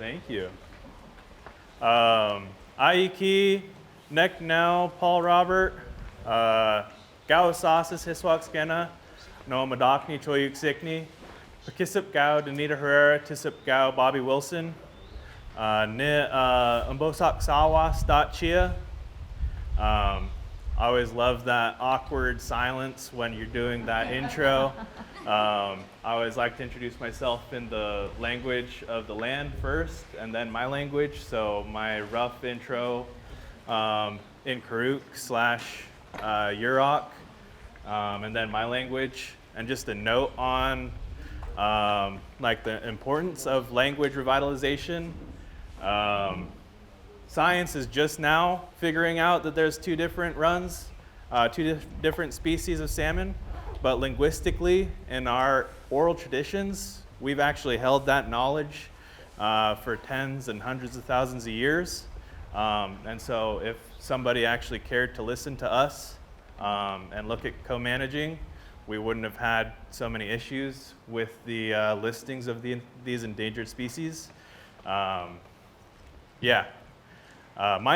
Thank you. Aiki, Nek Now, Paul Robert, Gao Sasas Hiswak Skena, No Madakni Choyuk Sikni, Pakisip Gao, Danita Herrera, Tisip Gao, Bobby Wilson, Ni Umbosak Sawa, Stat Chia. I always love that awkward silence when you're doing that intro. I always like to introduce myself in the language of the land first, and then my language. So my rough intro in Karuk / Yurok, and then my language. And just a note on like the importance of language revitalization. Science is just now figuring out that there's two different runs, different species of salmon, but linguistically in our oral traditions, we've actually held that knowledge for tens and hundreds of thousands of years. And so if somebody actually cared to listen to us and look at co-managing, we wouldn't have had so many issues with the listings of these endangered species. My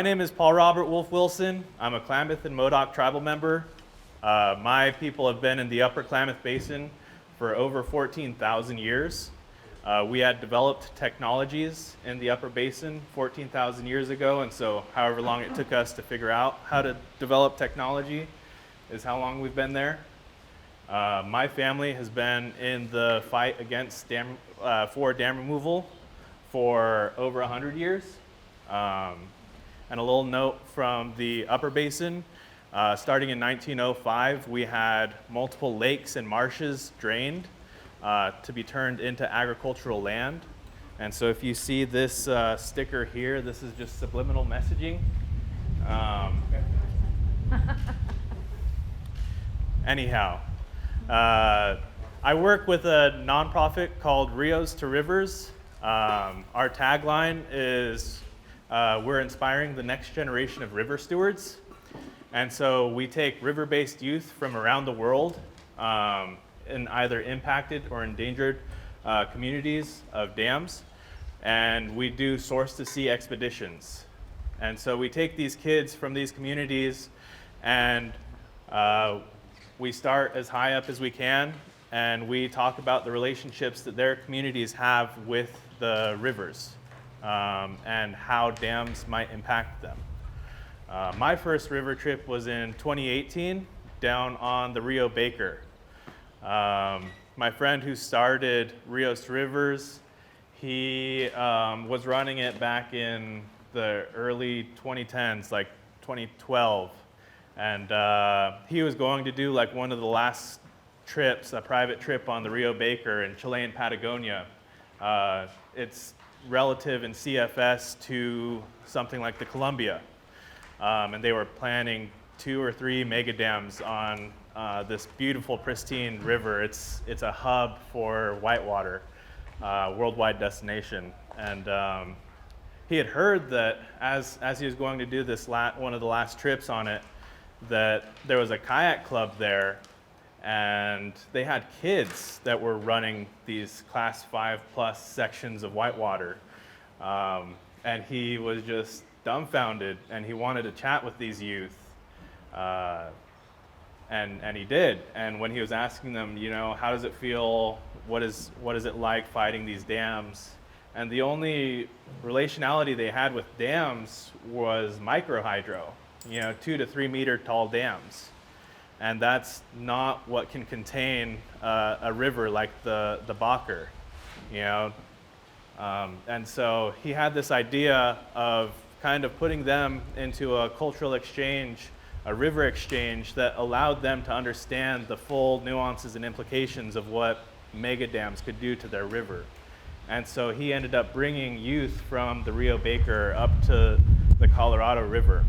name is Paul Robert Wolf Wilson. I'm a Klamath and Modoc tribal member. My people have been in the Upper Klamath Basin for over 14,000 years. We had developed technologies in the Upper Basin 14,000 years ago, and so however long it took us to figure out how to develop technology is how long we've been there. My family has been in the fight against for dam removal for over 100 years. And a little note from the Upper Basin, starting in 1905, we had multiple lakes and marshes drained to be turned into agricultural land. And so if you see this sticker here, this is just subliminal messaging. Anyhow, I work with a nonprofit called Rios To Rivers. Our tagline is, we're inspiring the next generation of river stewards. And so we take river-based youth from around the world in either impacted or endangered communities of dams, and we do source-to-sea expeditions. And so we take these kids from these communities and we start as high up as we can, and we talk about the relationships that their communities have with the rivers. And how dams might impact them. My first river trip was in 2018 down on the Rio Baker. My friend who started Rios To Rivers, he was running it back in the early 2010s, like 2012. And he was going to do like one of the last trips, a private trip on the Rio Baker in Chilean Patagonia. It's relative in CFS to something like the Columbia. And they were planning 2 or 3 mega dams on this beautiful, pristine river. It's a hub for whitewater, worldwide destination. And he had heard that as he was going to do this one of the last trips on it, that there was a kayak club there, and they had kids that were running these class 5+ sections of whitewater. And he was just dumbfounded, and he wanted to chat with these youth. And he did. And when he was asking them, you know, how does it feel? What is it like fighting these dams? And the only relationality they had with dams was microhydro, 2 to 3 meter tall dams. And that's not what can contain a river like the Baker, and so he had this idea of kind of putting them into a cultural exchange, a river exchange that allowed them to understand the full nuances and implications of what mega dams could do to their river. And so he ended up bringing youth from the Rio Baker up to the Colorado River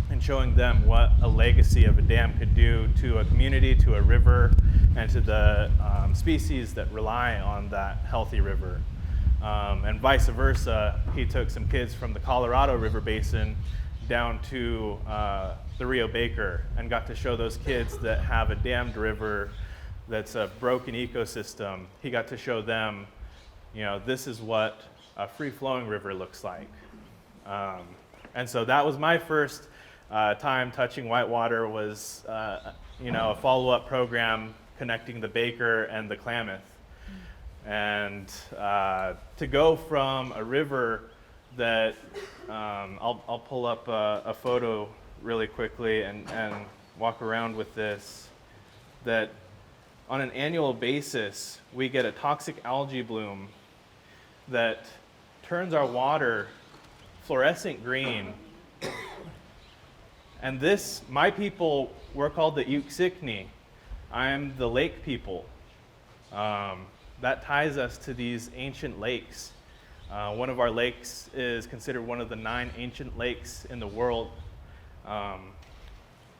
and showing them what a legacy of a dam could do to a community, to a river, and to the species that rely on that healthy river. And vice versa, he took some kids from the Colorado River Basin down to the Rio Baker and got to show those kids that have a dammed river that's a broken ecosystem. He got to show them, this is what a free-flowing river looks like. And so that was my first time touching whitewater, was a follow-up program connecting the Baker and the Klamath. And to go from a river that, I'll pull up a photo really quickly and walk around with this, that on an annual basis, we get a toxic algae bloom that turns our water fluorescent green. And this, my people, we're called the Euxikni. I am the lake people. That ties us to these ancient lakes. One of our lakes is considered one of the 9 ancient lakes in the world.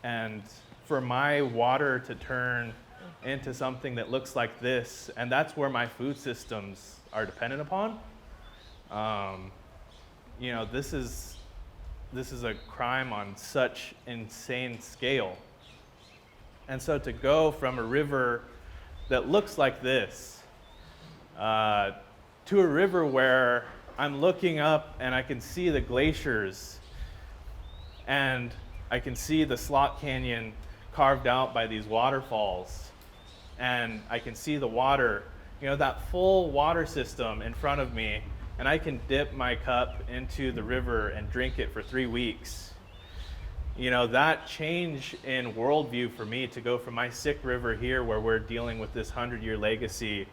And for my water to turn into something that looks like this, and that's where my food systems are dependent upon, this is a crime on such insane scale. And so to go from a river that looks like this to a river where I'm looking up and I can see the glaciers and I can see the slot canyon carved out by these waterfalls, and I can see the water, that full water system in front of me, and I can dip my cup into the river and drink it for 3 weeks. That change in worldview for me, to go from my sick river here where we're dealing with this 100-year legacy,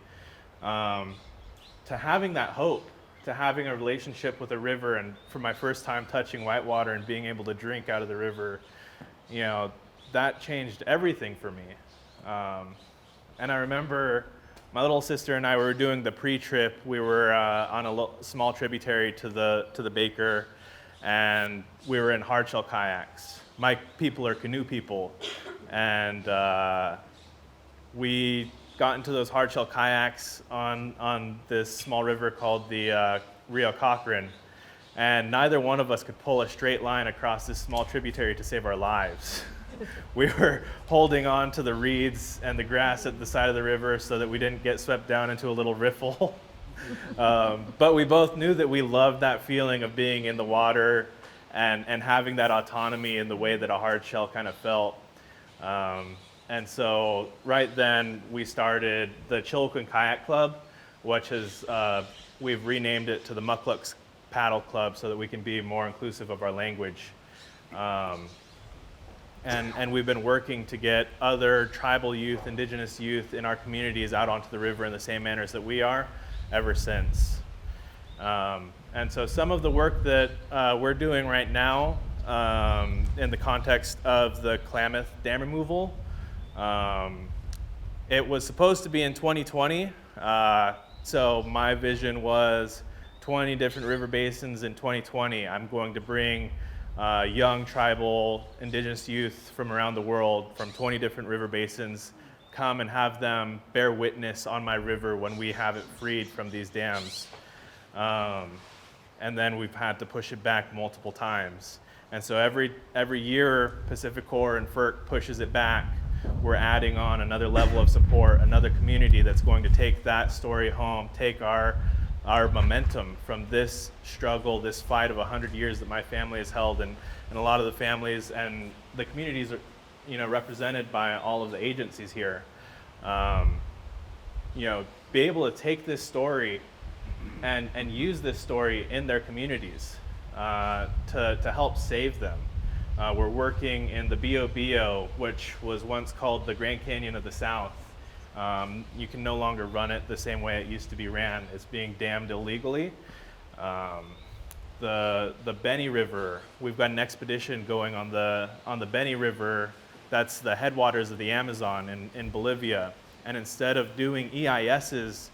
to having that hope, to having a relationship with a river, and for my first time touching whitewater and being able to drink out of the river, that changed everything for me. And I remember my little sister and I were doing the pre-trip. We were on a small tributary to the Baker, and we were in hardshell kayaks. My people are canoe people, and we got into those hardshell kayaks on this small river called the Rio Cochrane, and neither one of us could pull a straight line across this small tributary to save our lives. We were holding on to the reeds and the grass at the side of the river so that we didn't get swept down into a little riffle. But we both knew that we loved that feeling of being in the water and having that autonomy in the way that a hard shell kind of felt. And so right then we started the Chilcotin Kayak Club, which is, we've renamed it to the Mukluk's Paddle Club so that we can be more inclusive of our language. And we've been working to get other tribal youth, indigenous youth in our communities out onto the river in the same manners that we are ever since. And so some of the work that we're doing right now in the context of the Klamath Dam removal, it was supposed to be in 2020. So my vision was 20 different river basins in 2020. I'm going to bring young tribal indigenous youth from around the world, from 20 different river basins, come and have them bear witness on my river when we have it freed from these dams. And then we've had to push it back multiple times. And so every year, Pacific Corps and FERC pushes it back. We're adding on another level of support, another community that's going to take that story home, take our momentum from this struggle, this fight of 100 years that my family has held, and a lot of the families and the communities are, represented by all of the agencies here. Be able to take this story and use this story in their communities to help save them. We're working in the BOBO, which was once called the Grand Canyon of the South. You can no longer run it the same way it used to be ran. It's being dammed illegally. The Beni River, we've got an expedition going on the Beni River. That's the headwaters of the Amazon in Bolivia. And instead of doing EISs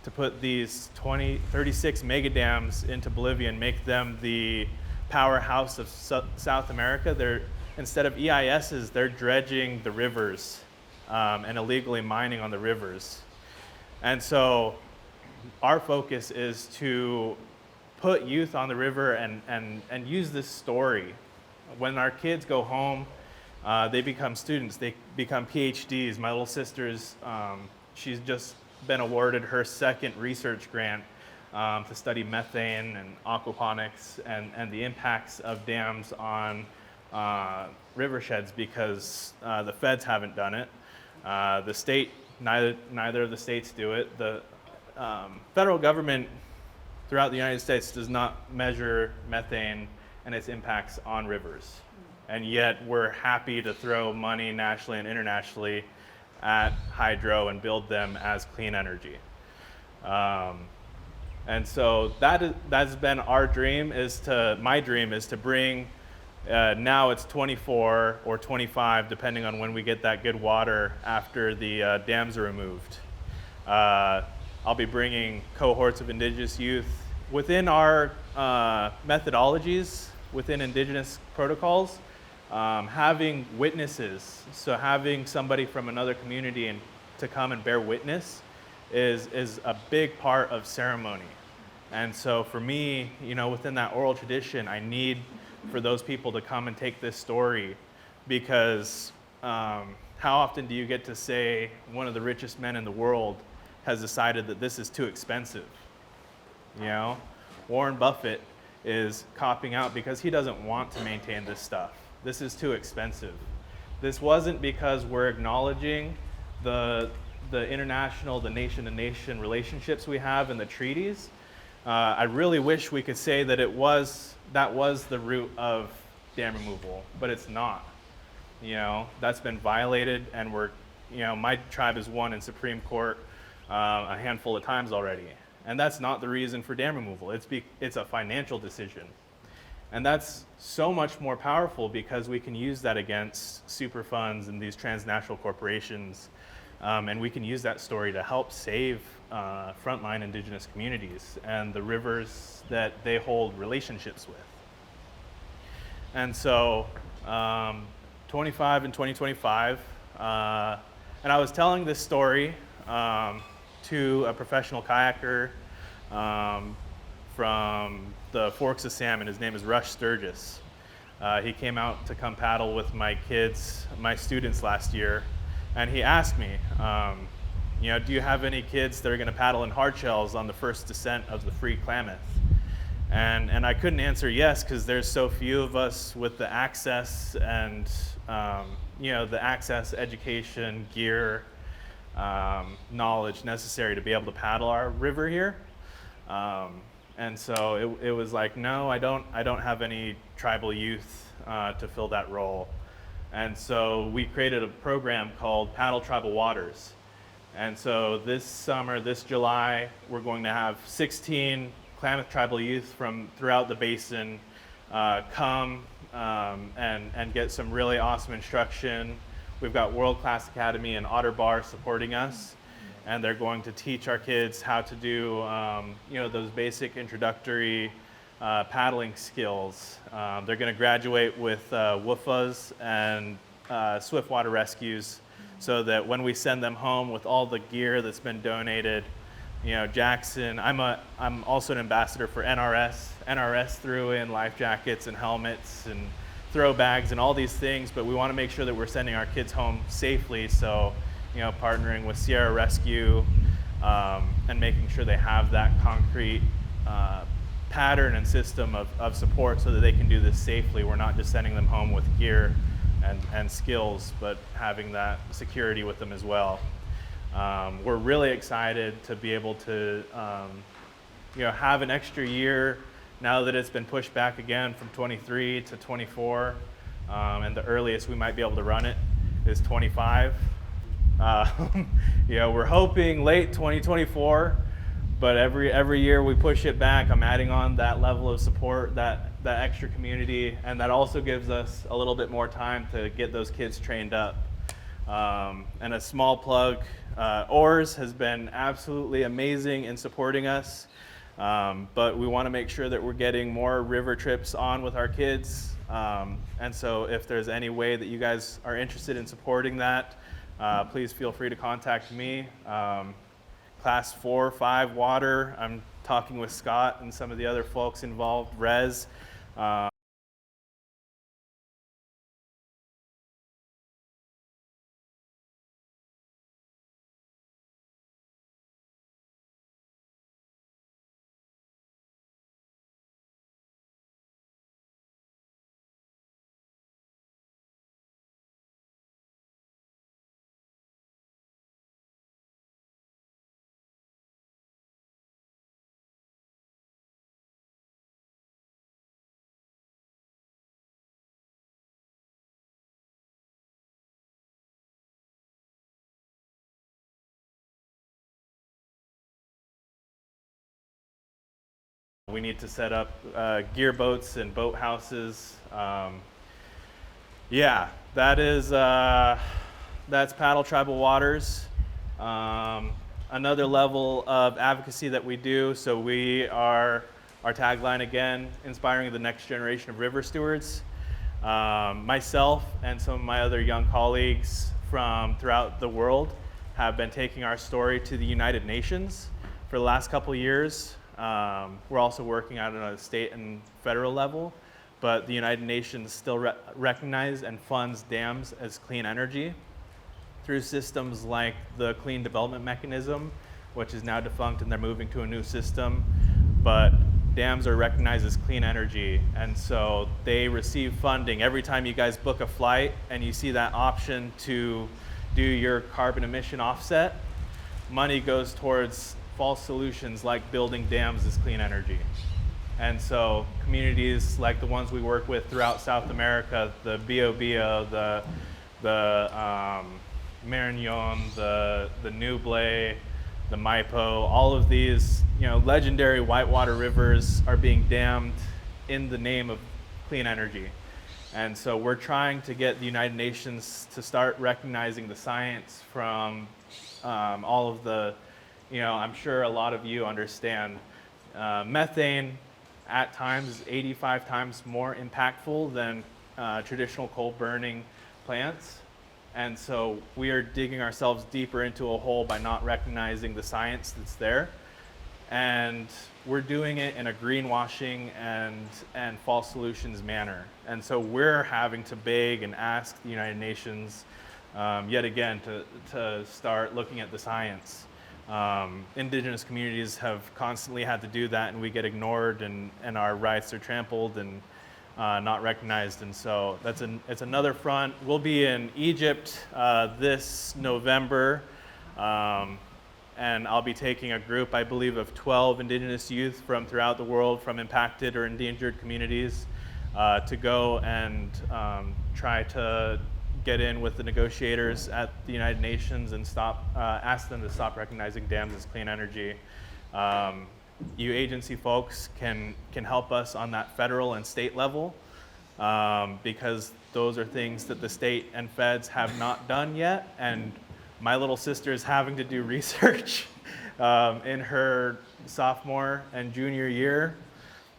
to put these 36 mega dams into Bolivia and make them the powerhouse of South America, instead of EISs, they're dredging the rivers and illegally mining on the rivers. And so our focus is to put youth on the river and use this story. When our kids go home, they become students, they become PhDs. My little sister's, she's just been awarded her second research grant to study methane and aquaponics and the impacts of dams on river sheds because the feds haven't done it. The state, neither of the states do it. The federal government throughout the United States does not measure methane and its impacts on rivers. And yet we're happy to throw money nationally and internationally at hydro and build them as clean energy. And so that's been our dream, my dream is to bring, now it's 24 or 25, depending on when we get that good water after the dams are removed. I'll be bringing cohorts of Indigenous youth within our methodologies, within Indigenous protocols, having witnesses. So having somebody from another community to come and bear witness is a big part of ceremony. And so for me, within that oral tradition, I need for those people to come and take this story because how often do you get to say one of the richest men in the world has decided that this is too expensive? Warren Buffett is copping out because he doesn't want to maintain this stuff. This is too expensive. This wasn't because we're acknowledging the international, the nation-to-nation relationships we have in the treaties. I really wish we could say that that was the root of dam removal, but it's not. That's been violated, and my tribe has won in Supreme Court a handful of times already. And that's not the reason for dam removal. It's a financial decision. And that's so much more powerful because we can use that against super funds and these transnational corporations. And we can use that story to help save frontline Indigenous communities and the rivers that they hold relationships with. And so 25 and 2025, and I was telling this story to a professional kayaker from the Forks of Salmon. His name is Rush Sturgis. He came out to come paddle with my students last year, and he asked me, do you have any kids that are going to paddle in hard-shells on the first descent of the Free Klamath? And I couldn't answer yes because there's so few of us with the access and the access, education, gear, knowledge necessary to be able to paddle our river here. And so it was like, no, I don't have any tribal youth to fill that role. And so we created a program called Paddle Tribal Waters. And so this summer, this July, we're going to have 16 Klamath tribal youth from throughout the Basin come and get some really awesome instruction. We've got World Class Academy and Otter Bar supporting us, and they're going to teach our kids how to do those basic introductory paddling skills. They're going to graduate with WUFAs and swiftwater rescues, so that when we send them home with all the gear that's been donated, Jackson, I'm also an ambassador for NRS. NRS threw in life jackets and helmets and throw bags and all these things, but we want to make sure that we're sending our kids home safely. So, partnering with Sierra Rescue and making sure they have that concrete pattern and system of support so that they can do this safely. We're not just sending them home with gear and skills, but having that security with them as well. We're really excited to be able to have an extra year now that it's been pushed back again from 23 to 24, and the earliest we might be able to run it is 25. We're hoping late 2024, but every year we push it back. I'm adding on that level of support, that extra community, and that also gives us a little bit more time to get those kids trained up. And a small plug, Oars has been absolutely amazing in supporting us, but we want to make sure that we're getting more river trips on with our kids. And so if there's any way that you guys are interested in supporting that, please feel free to contact me. Class 4, 5 water, I'm talking with Scott and some of the other folks involved, Rez. We need to set up gear boats and boat houses. Yeah, that's Paddle Tribal Waters. Another level of advocacy that we do, so our tagline again, inspiring the next generation of river stewards. Myself and some of my other young colleagues from throughout the world have been taking our story to the United Nations for the last couple of years. We're also working out on a state and federal level, but the United Nations still recognize and funds dams as clean energy through systems like the Clean Development Mechanism, which is now defunct and they're moving to a new system. But dams are recognized as clean energy, and so they receive funding. Every time you guys book a flight and you see that option to do your carbon emission offset, money goes towards false solutions like building dams as clean energy. And so communities like the ones we work with throughout South America, the Biobío, the Marañón, the Nuble, the Maipo, all of these, legendary whitewater rivers are being dammed in the name of clean energy. And so we're trying to get the United Nations to start recognizing the science from all of the, I'm sure a lot of you understand methane at times is 85 times more impactful than traditional coal burning plants. And so we are digging ourselves deeper into a hole by not recognizing the science that's there. And we're doing it in a greenwashing and false solutions manner. And so we're having to beg and ask the United Nations yet again to start looking at the science. Indigenous communities have constantly had to do that, and we get ignored, and our rights are trampled and not recognized. And so it's another front. We'll be in Egypt this November, and I'll be taking a group, I believe, of 12 indigenous youth from throughout the world, from impacted or endangered communities, to go and try to get in with the negotiators at the United Nations and ask them to stop recognizing dams as clean energy. You agency folks can help us on that federal and state level, because those are things that the state and feds have not done yet. And my little sister is having to do research in her sophomore and junior year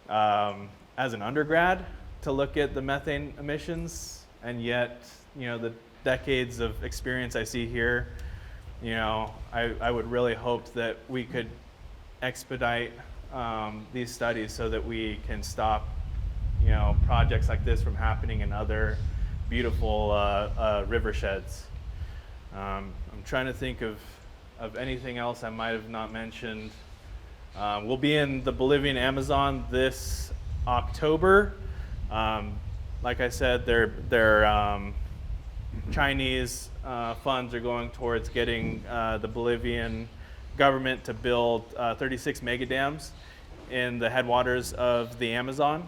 as an undergrad to look at the methane emissions, and yet, the decades of experience I see here, I would really hope that we could expedite these studies so that we can stop, projects like this from happening in other beautiful river sheds. I'm trying to think of anything else I might have not mentioned. We'll be in the Bolivian Amazon this October. Like I said, their Chinese funds are going towards getting the Bolivian government to build 36 mega dams in the headwaters of the Amazon.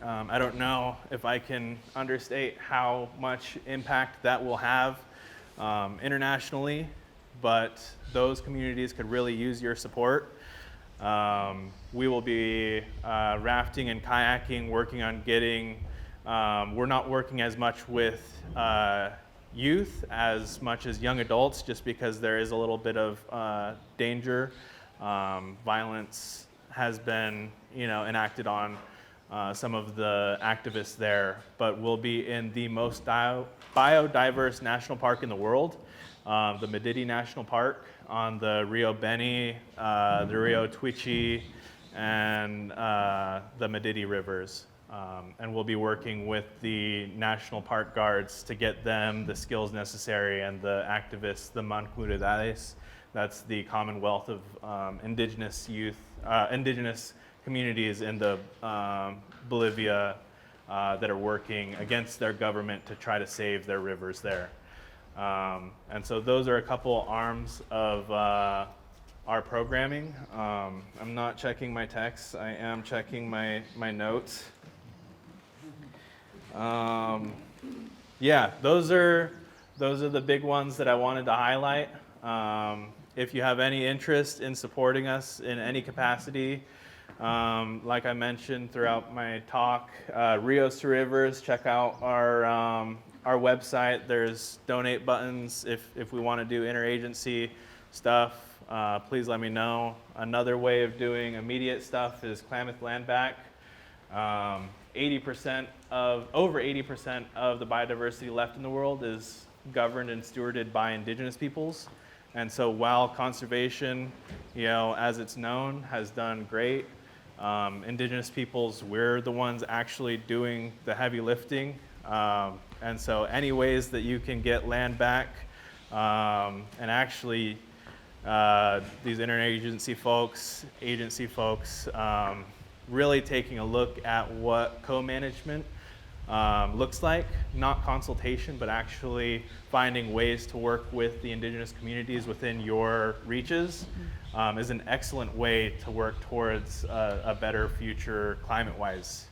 I don't know if I can understate how much impact that will have internationally, but those communities could really use your support. We will be rafting and kayaking, working on getting, we're not working as much with youth as much as young adults, just because there is a little bit of danger. Violence has been, enacted on some of the activists there, but we'll be in the most biodiverse national park in the world, the Madidi National Park, on the Rio Beni, the Rio Twichi, and the Madidi rivers. And we'll be working with the National Park Guards to get them the skills necessary, and the activists, the Mancomunidades, that's the Commonwealth of Indigenous youth, indigenous communities in the Bolivia that are working against their government to try to save their rivers there. And so those are a couple arms of our programming. I'm not checking my texts. I am checking my notes. Yeah, those are the big ones that I wanted to highlight. If you have any interest in supporting us in any capacity, Like I mentioned throughout my talk, Rios to Rivers, check out our website. There's donate buttons if we want to do interagency stuff. Please let me know. Another way of doing immediate stuff is Klamath Land Back. 80% over 80% of the biodiversity left in the world is governed and stewarded by indigenous peoples. And so while conservation, as it's known, has done great, indigenous peoples, we're the ones actually doing the heavy lifting. And so any ways that you can get land back, and actually these interagency folks, agency folks, really taking a look at what co-management looks like, not consultation, but actually finding ways to work with the indigenous communities within your reaches is an excellent way to work towards a better future climate-wise.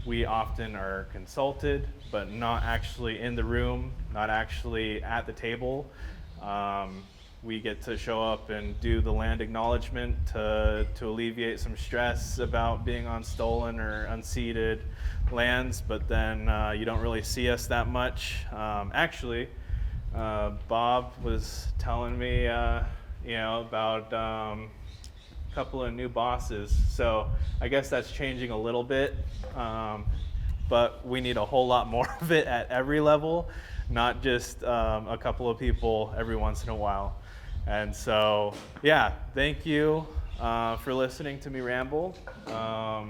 We often are consulted, but not actually in the room, not actually at the table. We get to show up and do the land acknowledgement to alleviate some stress about being on stolen or unceded lands, but then you don't really see us that much. Actually, Bob was telling me, about a couple of new bosses. So I guess that's changing a little bit, but we need a whole lot more of it at every level, not just a couple of people every once in a while. And so, yeah, thank you for listening to me ramble. Are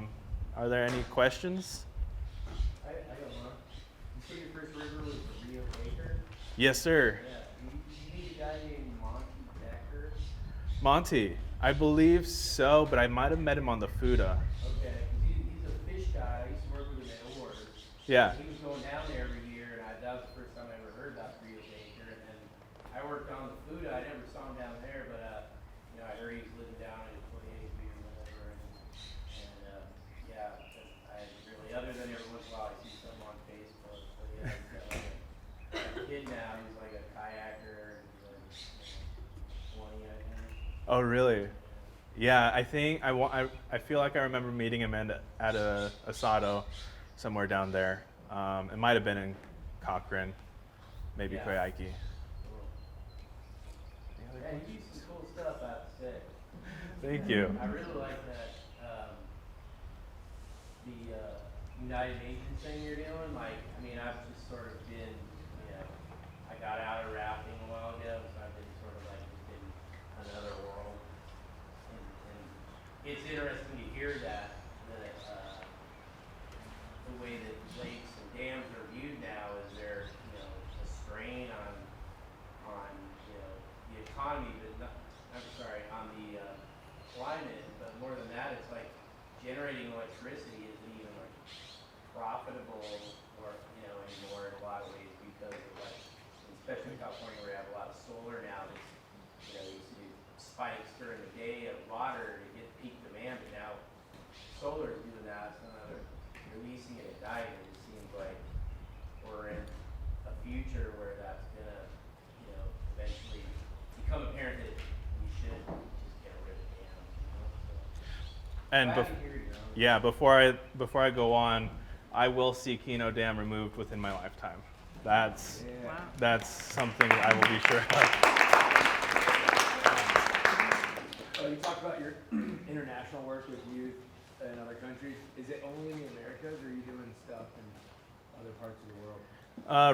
there any questions? I got one. You said your first river was the Rio Baker? Yes, sir. Yeah. You meet a guy named Monty Decker? Monty, I believe so, but I might have met him on the Fuda. Okay, he's a fish guy. I used to work with him at Oars. Yeah. He was going down there every year, and that was the first time I ever heard about the Rio Baker. And then I worked on the Fuda. I never saw him down there, but I heard he was living down in Flathead or whatever. And yeah, I really, other than every once in a while, I see something on Facebook. But yeah, he's got like a kid now. He's like a kayaker, and he's like 20, I think. Oh, really? Yeah, I think I feel like I remember meeting him at a Asado somewhere down there. It might have been in Cochrane, maybe Yeah. Koyaki. Yeah, you do some cool stuff out of sick. Thank you. I really like that, the United Nations thing you're doing. Like, I mean, I've just sort of been, I got out of rafting a while ago, so I've been sort of like just in another world. And it's interesting to hear that, the way that lakes and dams are viewed now is there, a strain on the economy, but on the climate, but more than that, it's like generating electricity isn't even like profitable or anymore in a lot of ways because of like, especially in California where you have a lot of solar now. That's you used to do spikes during the day of water to get peak demand, but now solar is doing that. So now they're releasing it at night, and it seems like we're in a future where that's gonna eventually become apparent that we should just get rid of dams. So And glad to hear you, yeah, before I go on, I will see Kino Dam removed within my lifetime. That's something I will be sure of. You talked about your international work with youth in other countries. Is it only in the Americas, or are you doing stuff in other parts of the world?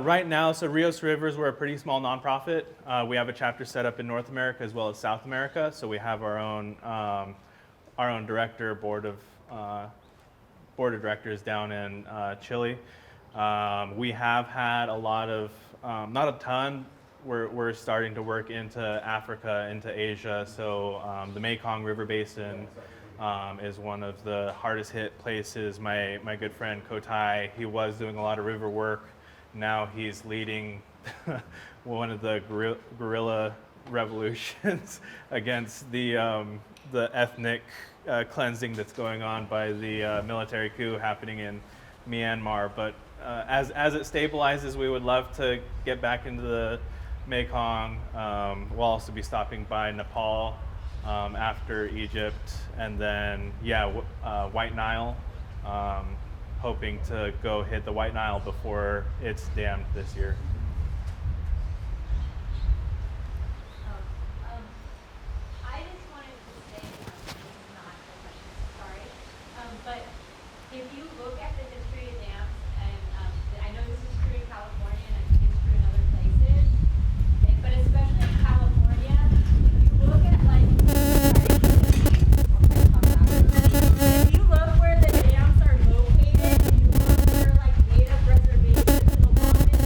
Right now, so Rios To Rivers, we're a pretty small nonprofit. We have a chapter set up in North America as well as South America. So we have our own director, board of directors down in Chile. We have had a lot of, not a ton. We're starting to work into Africa, into Asia. So the Mekong River Basin is one of the hardest hit places. My good friend Kotai, he was doing a lot of river work. Now he's leading one of the guerrilla revolutions against the ethnic cleansing that's going on by the military coup happening in Myanmar. But as it stabilizes, we would love to get back into the Mekong. We'll also be stopping by Nepal after Egypt, and then White Nile. Hoping to go hit the White Nile before it's dammed this year. I just wanted to say, this is not a question, sorry, but if you look at the history of dams, and I know this is true in California, and I think it's true in other places, but especially in California, if you look at like, if you look where the dams are located, and you look where like native reservations and allotments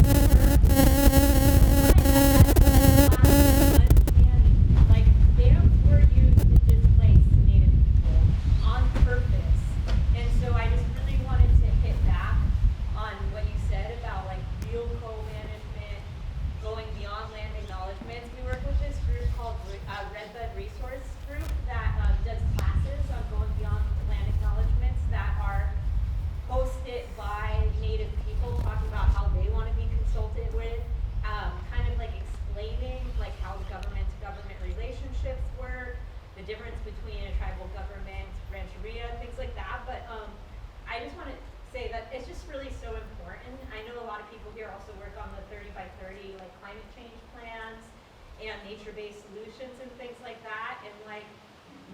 were, like dams were used to displace native people on purpose. And so I just really wanted to hit back on what you said about like real co-management, going beyond land acknowledgements. We work with this group called Redbud Resource Group that does classes on going beyond land acknowledgements that are hosted by native people, talking about how they want to be consulted with, kind of like explaining like how government-to-government relationships work, the difference between a tribal government, rancheria, things like that. But I just want to say that it's just really so important. I know a lot of people here also work on the 30 by 30 like climate change plans and nature-based solutions and things like that. And like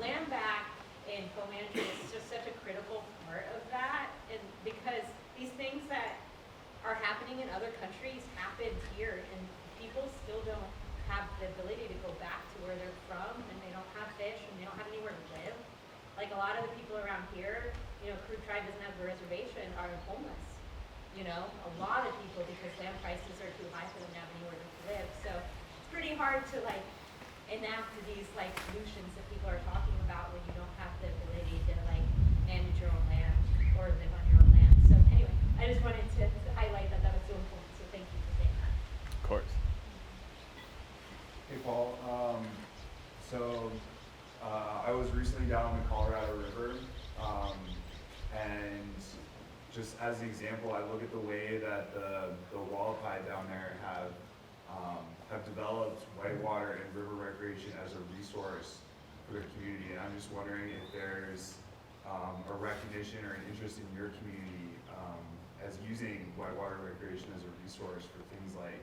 land back and co-management is just such a critical part of that. And because these things that are happening in other countries happened here, and people still don't have the ability to go back to where they're from, and they don't have fish, and they don't have anywhere to live. Like a lot of the people around here, you know, Kru tribe doesn't have a reservation, are homeless. You know, a lot of people, because land prices are too high for them to have anywhere to live. So it's pretty hard to like enact these like solutions that people are talking about when you don't have the ability to like manage your own land or live on your own land. So anyway, I just wanted to highlight that that was so important. So thank you for saying that. Of course. Hey Paul, I was recently down on the Colorado River, and just as an example, I look at the way that the walleye down there have developed whitewater and river recreation as a resource for the community, and I'm just wondering if there's a recognition or an interest in your community as using whitewater recreation as a resource for things like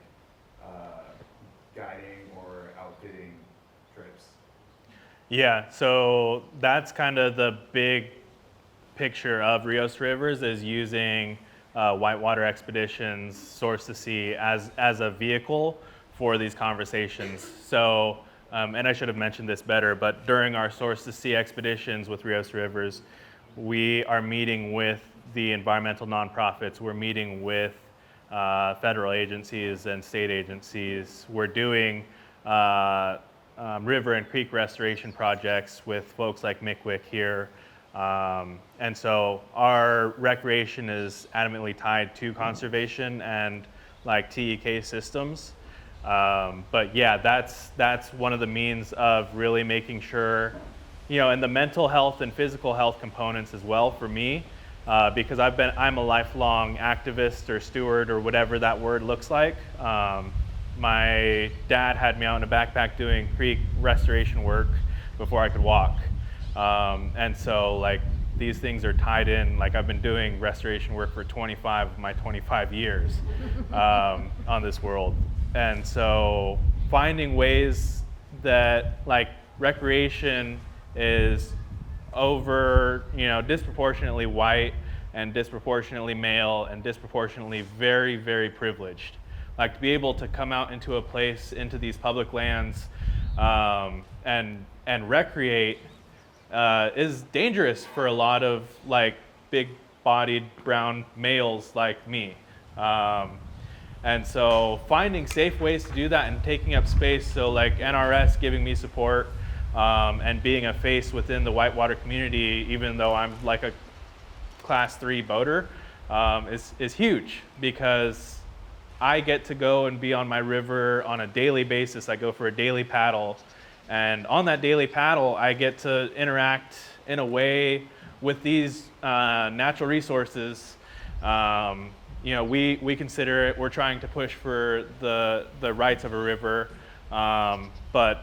guiding or outfitting trips. Yeah, so that's kind of the big picture of Rios To Rivers, is using whitewater expeditions, source to sea, as a vehicle for these conversations. So, and I should have mentioned this better, but during our source to sea expeditions with Rios To Rivers, we are meeting with the environmental nonprofits, we're meeting with federal agencies and state agencies. We're doing river and creek restoration projects with folks like Mikwick here. And so our recreation is adamantly tied to conservation and like TEK systems. But yeah, that's one of the means of really making sure, you know, and the mental health and physical health components as well for me, because I'm a lifelong activist or steward or whatever that word looks like. My dad had me out in a backpack doing creek restoration work before I could walk. And so like these things are tied in. Like I've been doing restoration work for 25 of my 25 years on this world. And so finding ways that like recreation is over, you know, disproportionately white and disproportionately male and disproportionately very, very privileged. Like to be able to come out into a place, into these public lands and recreate is dangerous for a lot of like big-bodied brown males like me. And so finding safe ways to do that and taking up space, so like NRS giving me support and being a face within the whitewater community, even though I'm like a class 3 boater, is huge, because I get to go and be on my river on a daily basis. I go for a daily paddle, and on that daily paddle, I get to interact in a way with these natural resources. You know, we consider it, we're trying to push for the rights of a river, but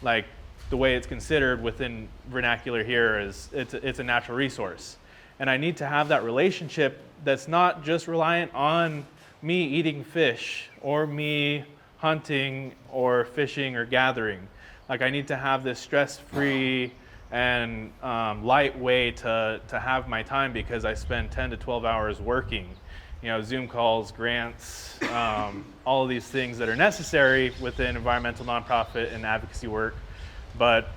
like the way it's considered within vernacular here is it's a natural resource. And I need to have that relationship that's not just reliant on me eating fish or me hunting or fishing or gathering. Like I need to have this stress-free and light way to have my time, because I spend 10 to 12 hours working. You know, Zoom calls, grants, all of these things that are necessary within environmental nonprofit and advocacy work. But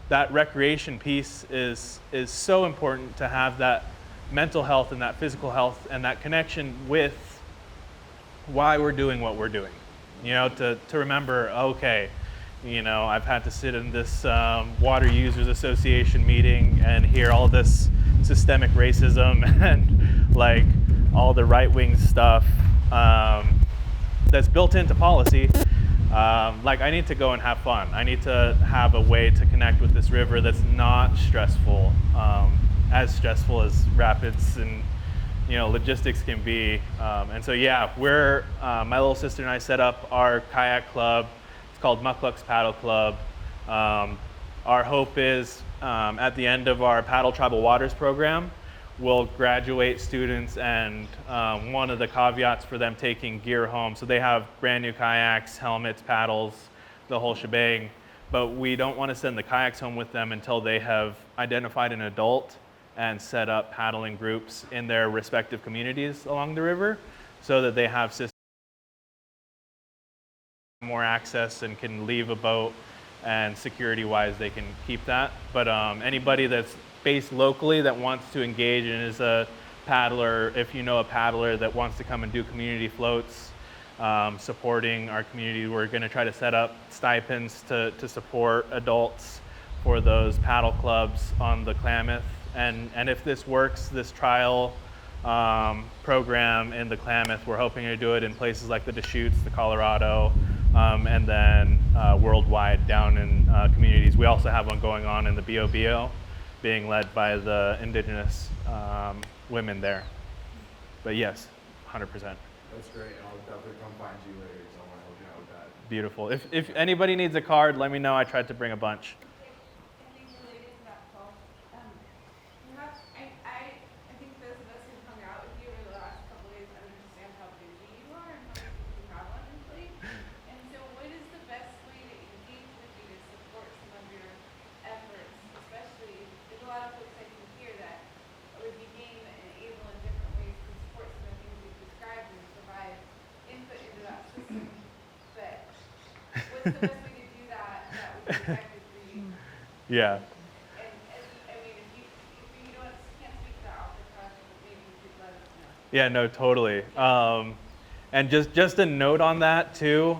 that recreation piece is so important to have that mental health and that physical health and that connection with why we're doing what we're doing. You know, to remember, okay, you know, I've had to sit in this Water Users Association meeting and hear all this systemic racism and like all the right-wing stuff that's built into policy. Like I need to go and have fun. I need to have a way to connect with this river that's not stressful, as stressful as rapids and logistics can be. And so yeah, we're my little sister and I set up our kayak club. It's called Mukluk's Paddle Club. Our hope is at the end of our Paddle Tribal Waters program, we'll graduate students, and one of the caveats for them taking gear home, so they have brand new kayaks, helmets, paddles, the whole shebang, but we don't want to send the kayaks home with them until they have identified an adult and set up paddling groups in their respective communities along the river, so that they have more access and can leave a boat, and security-wise they can keep that. But anybody that's based locally that wants to engage and is a paddler, if you know a paddler that wants to come and do community floats, supporting our community, we're going to try to set up stipends to support adults for those paddle clubs on the Klamath. And if this works, this trial program in the Klamath, we're hoping to do it in places like the Deschutes, the Colorado, and then worldwide down in communities. We also have one going on in the BOBO, being led by the indigenous women there. But yes, 100%. That's great, and I'll definitely come find you later because I want to help you out with that. Beautiful. If anybody needs a card, let me know. I tried to bring a bunch. Anything related to that, Paul? Perhaps I think those of us who've hung out with you over the last couple of days understand how busy you are and how much you have on your plate. And so what is the best way to engage with you to support some of your efforts? Especially, there's a lot of folks I can hear that would be game and able in different ways to support some of the things you've described and provide input into that system. But what's the best way to do that would be effective for you? Yeah. And I mean, if you can't speak to that off the cuff, maybe you could let us know. Yeah, no, totally. And just a note on that too,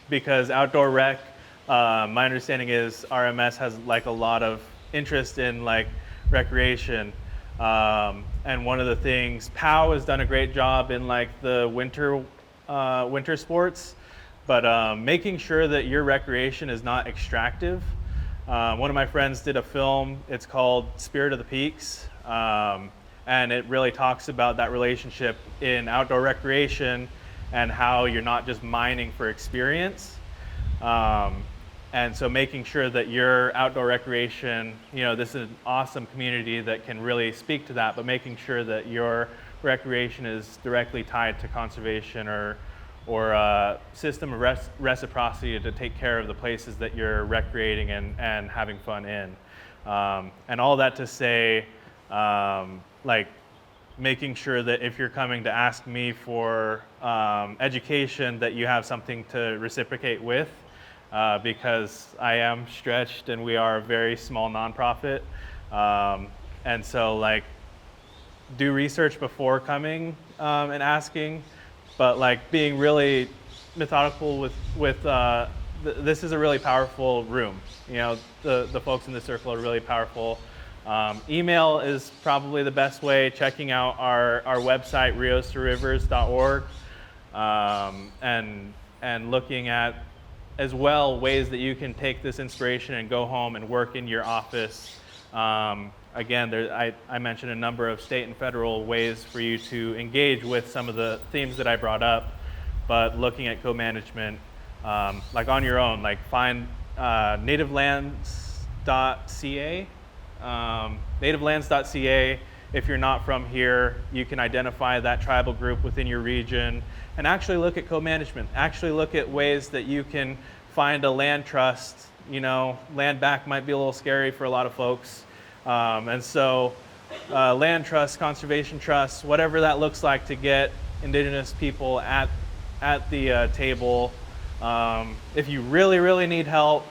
because outdoor rec, my understanding is RMS has like a lot of interest in like recreation. And one of the things, POW has done a great job in like the winter sports, but making sure that your recreation is not extractive. One of my friends did a film, it's called Spirit of the Peaks, and it really talks about that relationship in outdoor recreation and how you're not just mining for experience. And so making sure that your outdoor recreation, this is an awesome community that can really speak to that, but making sure that your recreation is directly tied to conservation or a system of reciprocity to take care of the places that you're recreating and having fun in. And all that to say, like making sure that if you're coming to ask me for education, that you have something to reciprocate with, because I am stretched and we are a very small nonprofit. And so like do research before coming and asking, but like being really methodical with this is a really powerful room. The folks in the circle are really powerful. Email is probably the best way. Checking out our website, riostorivers.org, and looking at as well ways that you can take this inspiration and go home and work in your office. Again, I mentioned a number of state and federal ways for you to engage with some of the themes that I brought up, but looking at co-management, like on your own, like find nativelands.ca. Nativelands.ca. If you're not from here, you can identify that tribal group within your region and actually look at co-management. Actually look at ways that you can find a land trust. You know, land back might be a little scary for a lot of folks. And so land trusts, conservation trusts, whatever that looks like to get indigenous people at the table. If you really, really need help,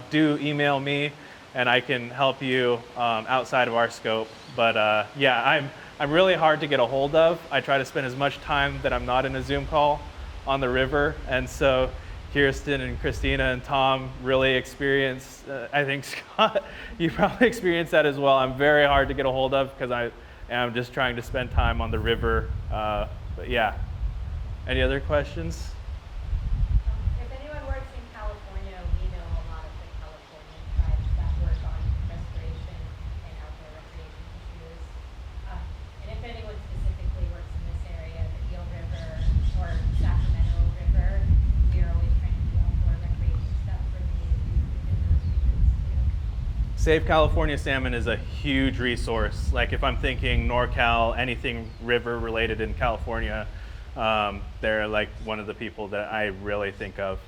do email me and I can help you outside of our scope. But yeah, I'm really hard to get a hold of. I try to spend as much time that I'm not in a Zoom call on the river. And so Kirsten and Christina and Tom really experienced, I think Scott, you probably experienced that as well. I'm very hard to get a hold of because I am just trying to spend time on the river. But yeah, any other questions? If anyone works in California, we know a lot of the Californian tribes that work on restoration and outdoor recreation issues. And if anyone specifically works in this area, the Eel River or Sacramento River, we are always trying to do outdoor recreation stuff for the native youth within those regions too. Save California Salmon is a huge resource. Like if I'm thinking NorCal, anything river related in California, they're like one of the people that I really think of.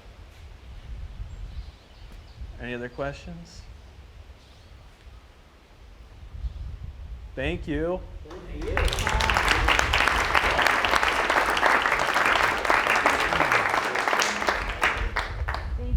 Any other questions? Thank you. Thank you.